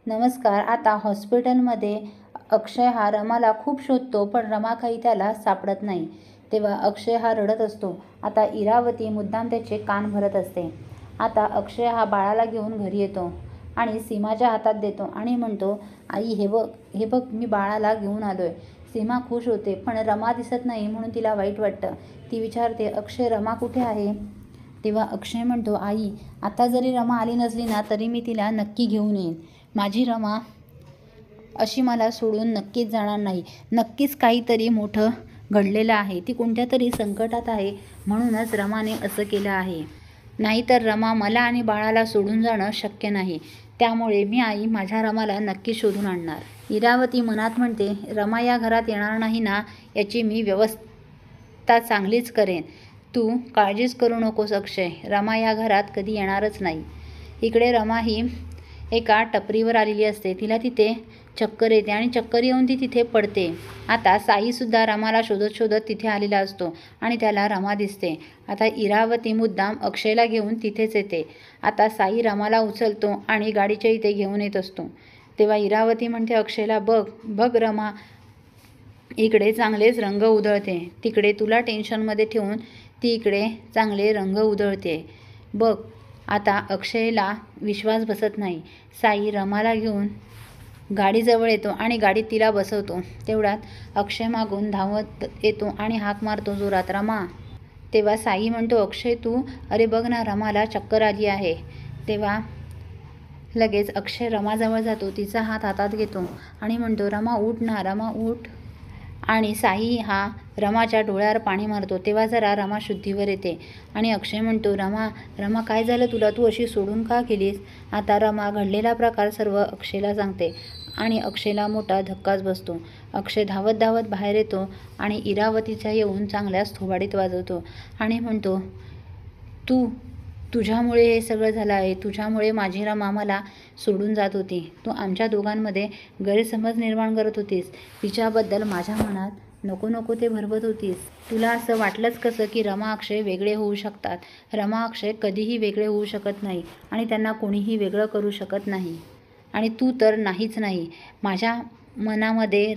नमस्कार. आता हॉस्पिटलमध्ये अक्षय हा रमाला खूप शोधतो, पण रमा काही त्याला सापडत नाही. तेव्हा अक्षय हा रडत असतो. आता इरावती मुद्दाम त्याचे कान भरत असते. आता अक्षय हा बाळाला घेऊन घरी येतो आणि सीमाच्या हातात देतो आणि म्हणतो, आई हे बघ मी बाळाला घेऊन आलोय. सीमा खुश होते, पण रमा दिसत नाही म्हणून तिला वाईट वाटतं. ती विचारते, अक्षय रमा कुठे आहे? तेव्हा अक्षय म्हणतो, आई आता जरी रमा आली नसली ना तरी मी तिला नक्की घेऊन येईन. माझी रमा अशी मला सोडून नक्कीच जाणार नाही. नक्कीच काहीतरी मोठं घडलेलं आहे. ती कोणत्या तरी संकटात आहे, म्हणूनच रमाने असं केलं आहे. नाहीतर रमा मला आणि बाळाला सोडून जाणं शक्य नाही. त्यामुळे मी आई माझ्या रमाला नक्की शोधून आणणार. इरावती मनात म्हणते, रमा या घरात येणार नाही ना, याची मी व्यवस्था चांगलीच करेन. तू काळजीच करू नकोस अक्षय. रमा या घरात कधी येणारच नाही. इकडे रमा ही एका टपरीवर आलेली असते. तिला तिथे चक्कर येते आणि चक्कर येऊन ती तिथे पडते. आता साईसुद्धा रमाला शोधत शोधत तिथे आलेला असतो आणि त्याला रमा दिसते. आता इरावती मुद्दाम अक्षयला घेऊन तिथेच येते. आता साई रमाला उचलतो आणि गाडीच्या इथे घेऊन येत असतो. तेव्हा इरावती म्हणते अक्षयला, बघ रमा इकडे चांगलेच रंग उधळते. तिकडे तुला टेन्शनमध्ये ठेवून ती इकडे चांगले रंग उधळते बघ. आता अक्षयला विश्वास बसत नाही. साई रमाला घेऊन गाडीजवळ येतो आणि गाडीत तिला बसवतो. तेवढ्यात अक्षय मागून धावत येतो आणि हाक मारतो जोरात, रमा. तेव्हा साई म्हणतो, अक्षय तू, अरे बघ ना रमाला चक्कर आली आहे. तेव्हा लगेच अक्षय रमाजवळ जातो. तिचा हात हातात घेतो आणि म्हणतो, रमा उठ ना, रमा उठ. आणि साई हा रमाच्या डोळ्यावर पाणी मारतो. तेव्हा जरा रमा शुद्धीवर येते आणि अक्षय म्हणतो, रमा काय झालं तुला? तू अशी सोडून का गेलीस? आता रमा घडलेला प्रकार सर्व अक्षयला सांगते आणि अक्षयला मोठा धक्काच बसतो. अक्षय धावत धावत बाहेर येतो आणि इरावतीच्या येऊन चांगल्याच थोबाडीत वाजवतो आणि म्हणतो, तुझ्यामुळे हे सगळं झालं आहे. तुझ्यामुळे माझी रमा मला सोडून जात होती. तू आमच्या दोघांमध्ये गैरसमज निर्माण करत होतीस. तिच्याबद्दल माझ्या मनात नको नको ते भरवत होतीस. तुला असं वाटलंच कसं की रमा अक्षय वेगळे होऊ शकतात? रमा अक्षय कधीही वेगळे होऊ शकत नाही आणि त्यांना कोणीही वेगळं करू शकत नाही. आणि तू तर नाहीच नाही. माझ्या मनामध्ये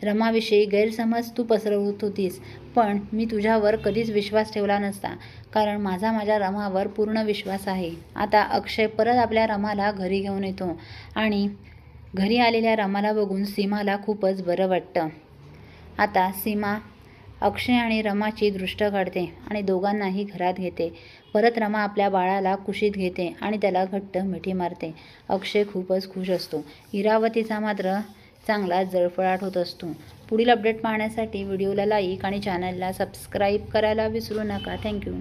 रमाविषयी गैरसमज तू पसरवत होतीस, पण मी तुझ्यावर कधीच विश्वास ठेवला नसता, कारण माझ्या रमावर पूर्ण विश्वास आहे. आता अक्षय परत आपल्या रमाला घरी घेऊन येतो आणि घरी आलेल्या रमाला बघून सीमाला खूपच बरं वाटतं. आता सीमा अक्षय आणि रमाची दृष्ट काढते आणि दोघांनाही घरात घेते. परत रमा आपल्या बाळाला कुशीत घेते आणि त्याला घट्ट मिठी मारते. अक्षय खूपच खुश असतो. इरावतीचा मात्र चांगला जळफळाट होत असतो. पुढील अपडेट पाहण्यासाठी व्हिडिओला लाईक आणि चॅनलला सबस्क्राईब करायला विसरू नका. थँक्यू.